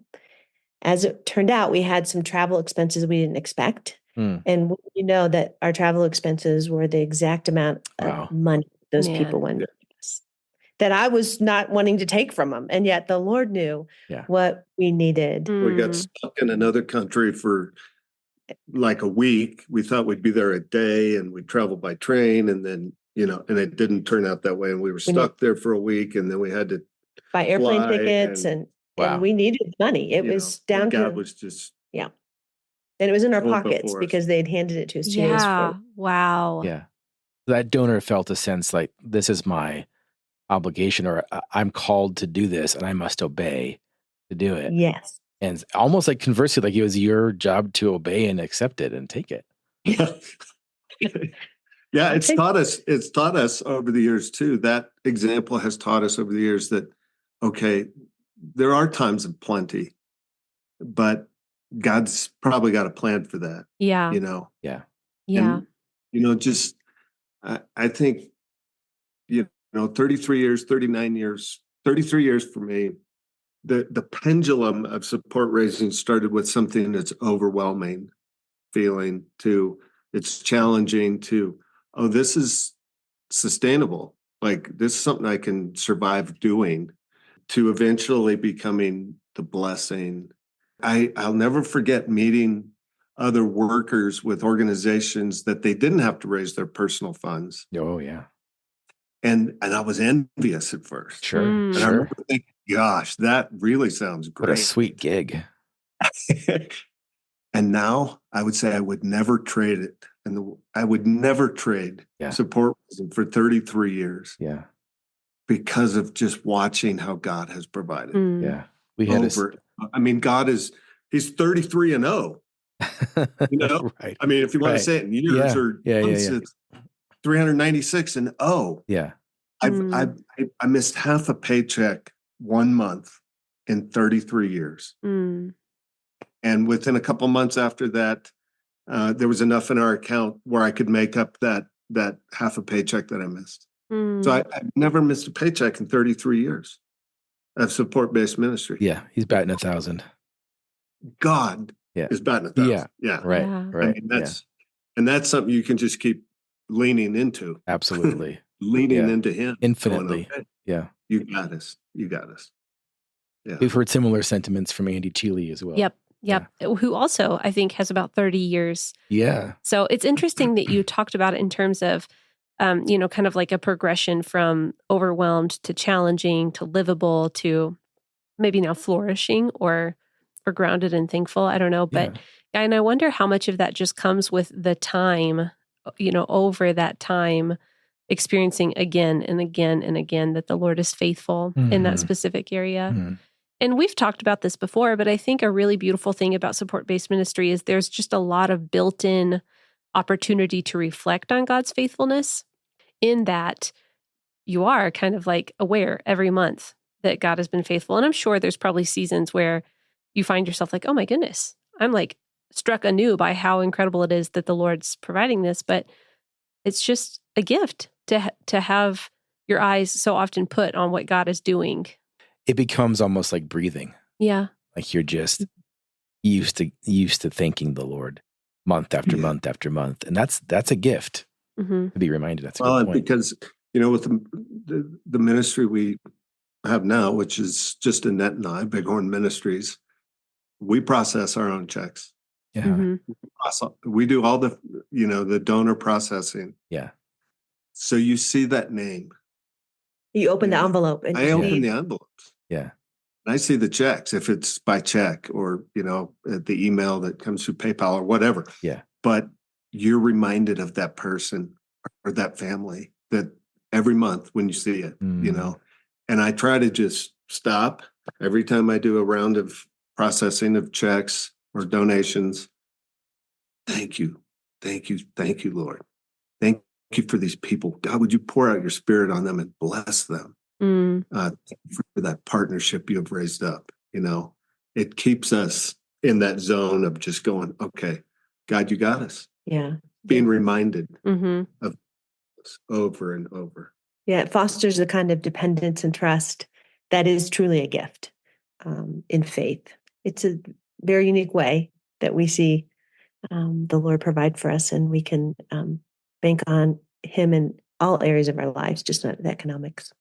S4: as it turned out, we had some travel expenses we didn't expect. And that our travel expenses were the exact amount of money those people wanted to give us, that I was not wanting to take from them. And yet the Lord knew what we needed.
S3: We got stuck in another country for like a week. We thought we'd be there a day and we'd travel by train. And then, and it didn't turn out that way. And we were stuck there for a week. And then we had to
S4: buy airplane tickets and we needed money. It was down to,
S3: God was just,
S4: and it was in our pockets because they'd handed it to us.
S1: Wow.
S2: Yeah. That donor felt a sense like this is my obligation, or I'm called to do this and I must obey to do it.
S4: Yes.
S2: And almost like conversely, like it was your job to obey and accept it and take it.
S3: Yeah. It's taught us over the years too. That example has taught us over the years that, okay, there are times of plenty, but God's probably got a plan for that.
S1: Yeah.
S2: Yeah.
S3: And, I think, 33 years, 39 years, 33 years for me, the pendulum of support raising started with something that's overwhelming feeling to it's challenging to, this is sustainable. Like this is something I can survive doing, to eventually becoming the blessing. I'll never forget meeting other workers with organizations that they didn't have to raise their personal funds.
S2: Oh, yeah.
S3: And I was envious at first.
S2: Sure.
S3: And I
S2: Sure.
S3: remember thinking, gosh, that really sounds
S2: What a
S3: great.
S2: sweet gig.
S3: And now I would say I would never trade it. And I would never trade support for 33 years.
S2: Yeah.
S3: Because of just watching how God has provided.
S2: Yeah. We had
S3: I mean, he's 33 and 0. You know?
S2: Right.
S3: I mean, if you want to say it in years or months, it's 396 and 0.
S2: Yeah.
S3: I missed half a paycheck 1 month in 33 years. And within a couple months after that, there was enough in our account where I could make up that half a paycheck that I missed. So I've never missed a paycheck in 33 years of support-based ministry.
S2: Yeah, he's batting 1,000.
S3: God is batting 1,000. Yeah.
S2: Right.
S3: I mean, that's something you can just keep leaning into.
S2: Absolutely.
S3: Leaning into him.
S2: Infinitely.
S3: Going, okay,
S2: yeah.
S3: You got us. You got us. Yeah.
S2: We've heard similar sentiments from Andy Cheely as well.
S1: Yep. Who also, I think, has about 30 years.
S2: Yeah.
S1: So it's interesting that you talked about it in terms of, kind of like a progression from overwhelmed to challenging to livable to maybe now flourishing or grounded and thankful. I don't know. But and I wonder how much of that just comes with the time, over that time, experiencing again and again and again that the Lord is faithful in that specific area. And we've talked about this before, but I think a really beautiful thing about support-based ministry is there's just a lot of built-in opportunity to reflect on God's faithfulness, in that you are kind of like aware every month that God has been faithful. And I'm sure there's probably seasons where you find yourself like, oh my goodness, I'm like struck anew by how incredible it is that the Lord's providing this. But it's just a gift to have your eyes so often put on what God is doing.
S2: It becomes almost like breathing.
S1: Yeah.
S2: Like you're just used to thanking the Lord month after month after month. And that's a gift to be reminded. That's a good point.
S3: Because, with the ministry we have now, which is just Annette and I, Bighorn Ministries, we process our own checks.
S2: Yeah.
S3: We do all the donor processing.
S2: Yeah.
S3: So you see that name.
S4: You open the envelope. And
S3: I open the envelopes.
S2: Yeah.
S3: And I see the checks, if it's by check or, the email that comes through PayPal or whatever.
S2: Yeah.
S3: But you're reminded of that person or that family that every month when you see it, and I try to just stop every time I do a round of processing of checks or donations. Thank you. Thank you. Thank you, Lord. Thank you for these people. God, would you pour out your spirit on them and bless them? For that partnership you have raised up. It keeps us in that zone of just going, okay, God, you got us.
S4: Yeah.
S3: Being reminded of this over and over.
S4: Yeah, it fosters a kind of dependence and trust that is truly a gift in faith. It's a very unique way that we see the Lord provide for us, and we can bank on Him in all areas of our lives, just not the economics.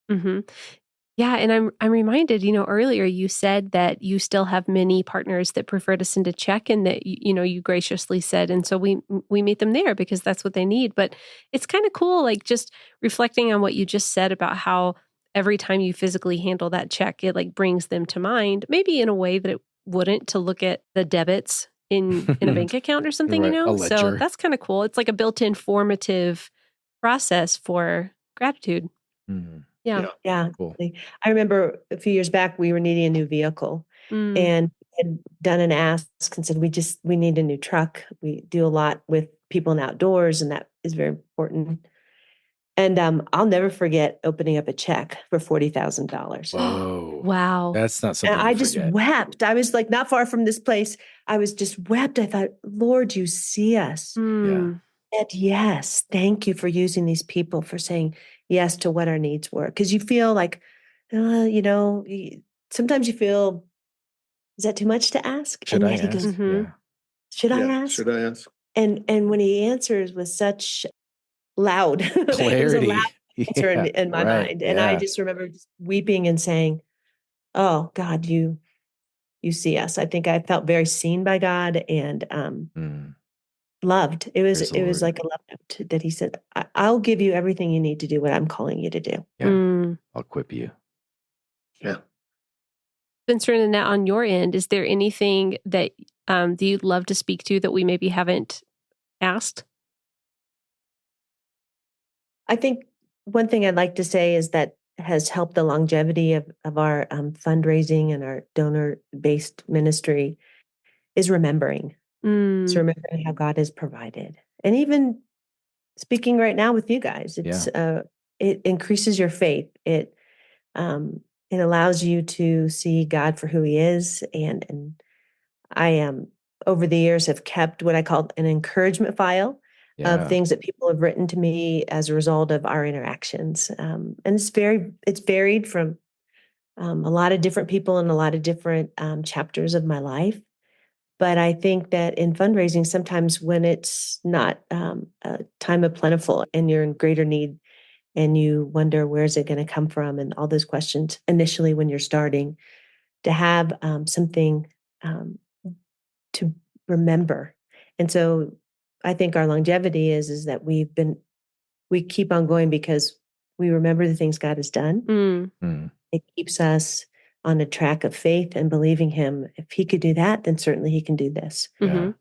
S1: Yeah, and I'm reminded, earlier you said that you still have many partners that prefer to send a check, and that you graciously said, and so we meet them there because that's what they need. But it's kind of cool, like just reflecting on what you just said about how every time you physically handle that check, it like brings them to mind, maybe in a way that it wouldn't, to look at the debits in a bank account or something,
S2: right,
S1: So that's kind of cool. It's like a built-in formative process for gratitude. Yeah.
S2: Cool.
S4: I remember a few years back, we were needing a new vehicle and had done an ask and said, we need a new truck. We do a lot with people in outdoors, and that is very important. And I'll never forget opening up a check for $40,000.
S2: Whoa.
S1: Wow.
S2: That's not something
S4: and I just wept. I was like not far from this place. I was just wept. I thought, Lord, you see us.
S2: Yeah.
S4: And yes, thank you for using these people, for saying yes to what our needs were. Because you feel like, sometimes you feel, is that too much to ask?
S2: Should
S4: and
S2: I
S4: yet
S2: ask?
S4: He goes, should I ask?
S3: Should I ask?
S4: And when he answers with such loud
S2: clarity,
S4: it was a loud answer in my mind. And I just remember just weeping and saying, oh God, you you see us. I think I felt very seen by God and loved. It was
S2: Lord.
S4: like a love note that he said, I'll give you everything you need to do what I'm calling you to do.
S2: Yeah. I'll equip you.
S3: Yeah.
S1: Spencer and Annette, on your end, is there anything that you'd love to speak to that we maybe haven't asked?
S4: I think one thing I'd like to say is that has helped the longevity of our fundraising and our donor-based ministry is remembering. So remembering how God has provided. And even speaking right now with you guys, it's it increases your faith. It allows you to see God for who he is. And I am over the years have kept what I call an encouragement file of things that people have written to me as a result of our interactions. And it's varied from a lot of different people in a lot of different chapters of my life. But I think that in fundraising, sometimes when it's not a time of plentiful and you're in greater need and you wonder, where's it going to come from? And all those questions initially when you're starting, to have something to remember. And so I think our longevity is that we keep on going because we remember the things God has done. It keeps us on a track of faith and believing him. If he could do that, then certainly he can do this. And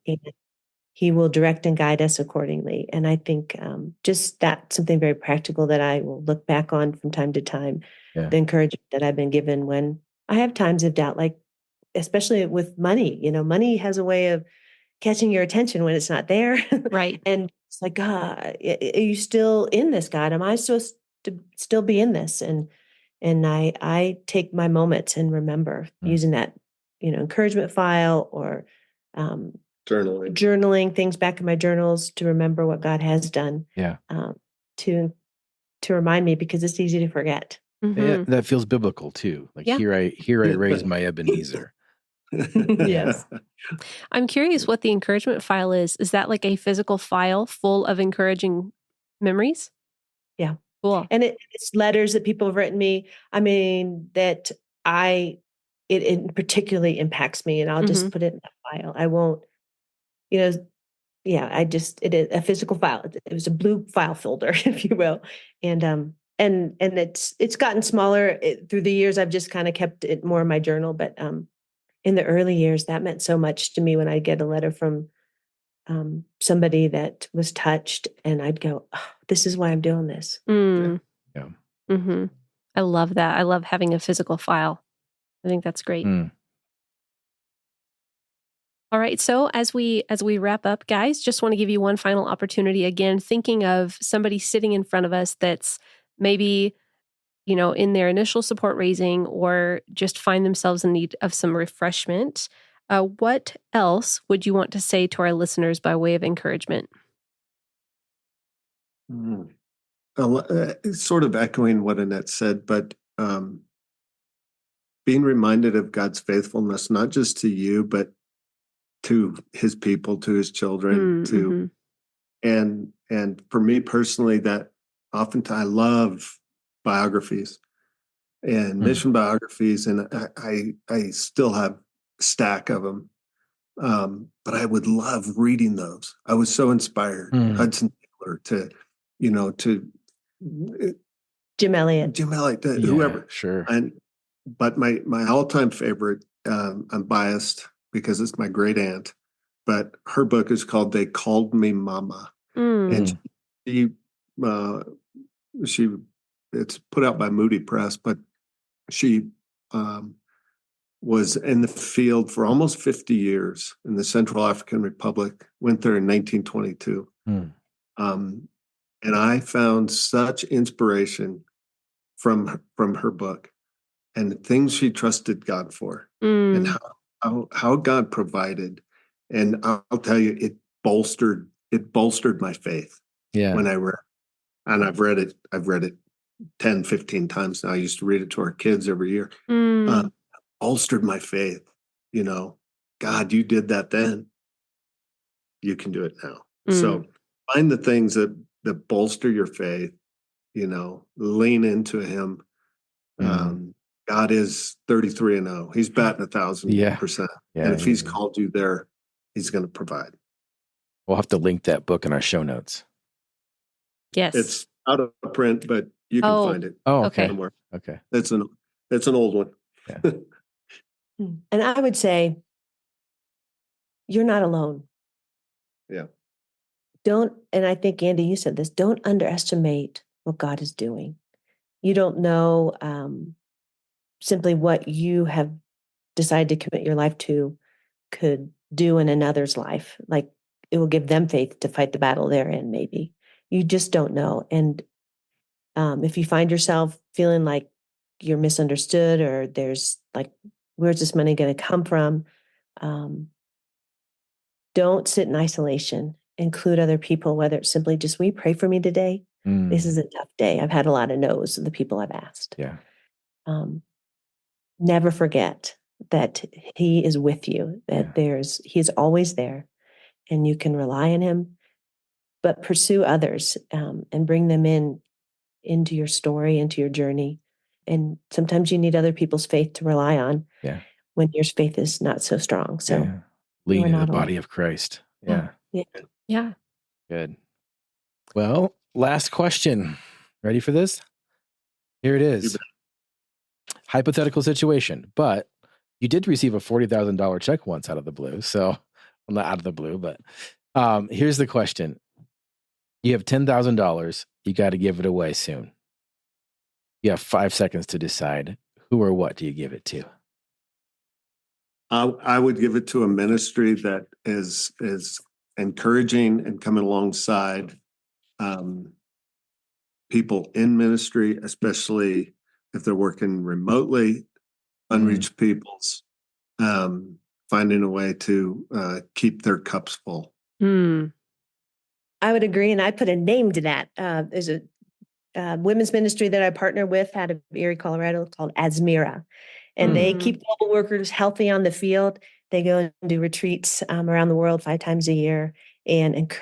S4: he will direct and guide us accordingly. And I think just that's something very practical that I will look back on from time to time, the encouragement that I've been given when I have times of doubt, like especially with money. Money has a way of catching your attention when it's not there.
S1: Right.
S4: And it's like, God, are you still in this, God? Am I supposed to still be in this? And I take my moments and remember using that, encouragement file or journaling things back in my journals to remember what God has done.
S2: Yeah.
S4: To remind me, because it's easy to forget.
S2: Yeah, that feels biblical too. Like here I raise my Ebenezer.
S4: Yes.
S1: I'm curious what the encouragement file is. Is that like a physical file full of encouraging memories?
S4: Yeah.
S1: Cool.
S4: And it's letters that people have written me. I mean, that it particularly impacts me, and I'll just put it in that file. I won't, it is a physical file. It was a blue file folder, if you will. And it's gotten smaller through the years. I've just kind of kept it more in my journal, but in the early years, that meant so much to me when I get a letter from somebody that was touched, and I'd go, oh, this is why I'm doing this.
S2: Yeah.
S1: I love that. I love having a physical file. I think that's great. All right. So as we wrap up, guys, just want to give you one final opportunity. Again, thinking of somebody sitting in front of us that's maybe, in their initial support raising or just find themselves in need of some refreshment. What else would you want to say to our listeners by way of encouragement?
S3: Sort of echoing what Annette said, but being reminded of God's faithfulness, not just to you, but to his people, to his children, and for me personally, that oftentimes I love biographies and mission biographies, and I still have a stack of them. But I would love reading those. I was so inspired. Hudson Taylor to
S4: Jim Elliott,
S3: whoever.
S2: Sure.
S3: But my all-time favorite, I'm biased because it's my great aunt, but her book is called "They Called Me Mama," and she it's put out by Moody Press, but she was in the field for almost 50 years in the Central African Republic. Went there in 1922, and I found such inspiration from her book and the things she trusted God for, and how God provided. And I'll tell you, it bolstered my faith when I read. And I've read it 10, 15 times now. I used to read it to our kids every year. Bolstered my faith. God, you did that then. You can do it now. So find the things that bolster your faith, lean into him. God is 33-0. He's batting 1,000%.
S2: Yeah.
S3: And if he's called you there, he's going to provide.
S2: We'll have to link that book in our show notes.
S1: Yes.
S3: It's out of print, but you can find it.
S2: Oh, okay.
S3: Somewhere.
S2: Okay.
S3: It's an old one.
S2: Yeah.
S4: And I would say, you're not alone.
S3: Yeah.
S4: And I think, Andy, you said this, don't underestimate what God is doing. You don't know simply what you have decided to commit your life to could do in another's life. Like, it will give them faith to fight the battle they're in, maybe. You just don't know. And if you find yourself feeling like you're misunderstood, or there's like, where's this money going to come from? Don't sit in isolation. Include other people, whether it's simply just, will you pray for me today? This is a tough day. I've had a lot of no's of the people I've asked.
S2: Yeah.
S4: Never forget that he is with you, that he's always there, and you can rely on him. But pursue others and bring them into your story, into your journey. And sometimes you need other people's faith to rely on when your faith is not so strong. So
S2: lean in the body of Christ. Yeah.
S1: Yeah.
S2: Good. Well, last question. Ready for this? Here it is. Hypothetical situation, but you did receive a $40,000 check once out of the blue. So, well, not out of the blue, but here's the question. You have $10,000. You got to give it away soon. You have 5 seconds to decide who or what do you give it to.
S3: I would give it to a ministry that is encouraging and coming alongside people in ministry, especially if they're working remotely, unreached peoples, finding a way to keep their cups full.
S4: I would agree, and I put a name to that. There's a women's ministry that I partner with out of Erie, Colorado, called Asmira, and they keep global workers healthy on the field. They go and do retreats around the world 5 times a year, and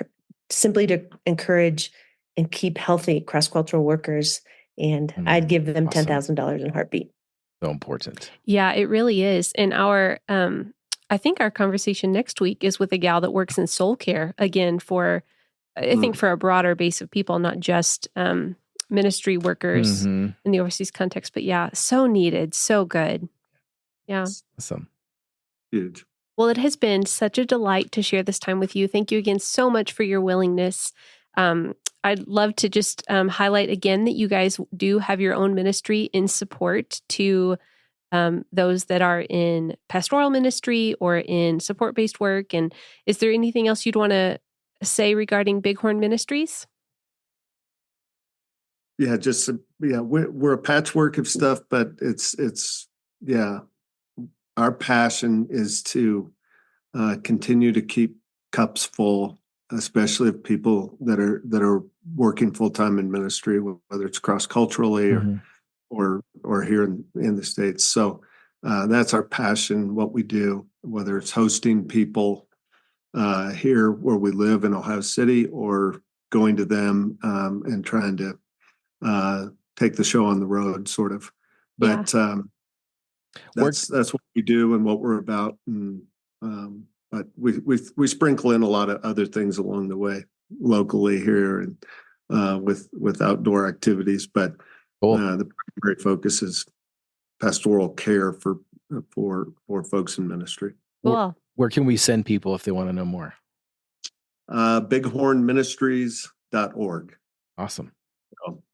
S4: simply to encourage and keep healthy cross-cultural workers. And I'd give them $10,000 in a heartbeat.
S2: So important.
S1: Yeah, it really is. And I think our conversation next week is with a gal that works in soul care, again, I think for a broader base of people, not just ministry workers in the overseas context, but so needed, so good. Yeah.
S2: Awesome.
S3: Huge.
S1: Well, it has been such a delight to share this time with you. Thank you again so much for your willingness. I'd love to just highlight again that you guys do have your own ministry in support to those that are in pastoral ministry or in support-based work. And is there anything else you'd want to say regarding Bighorn Ministries?
S3: Yeah, we're a patchwork of stuff, but it's our passion is to continue to keep cups full, especially of people that are working full time in ministry, whether it's cross culturally or here in the States. So that's our passion. What we do, whether it's hosting people here where we live in Ohio City, or going to them and trying to take the show on the road, sort of. But that's what we do and what we're about. And but we sprinkle in a lot of other things along the way locally here and with outdoor activities. But the primary focus is pastoral care for folks in ministry.
S1: Cool.
S2: Where can we send people if they want to know more?
S3: bighornministries.org.
S2: Awesome.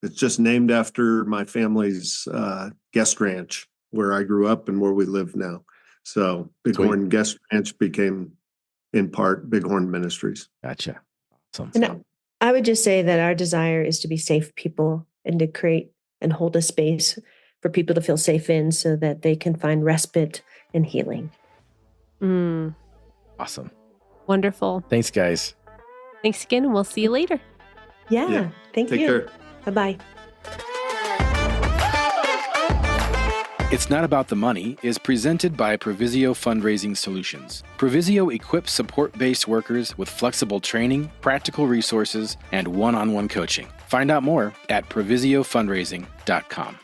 S3: It's just named after my family's guest ranch where I grew up and where we live now. So Bighorn Guest Ranch became, in part, Bighorn Ministries.
S2: Gotcha. Awesome.
S4: And I would just say that our desire is to be safe people and to create and hold a space for people to feel safe in so that they can find respite and healing.
S2: Awesome.
S1: Wonderful.
S2: Thanks, guys.
S1: Thanks again, and we'll see you later.
S4: Yeah. Thank you.
S3: Take care.
S4: Bye-bye.
S2: It's Not About the Money is presented by Provisio Fundraising Solutions. Provisio equips support-based workers with flexible training, practical resources, and one-on-one coaching. Find out more at provisiofundraising.com.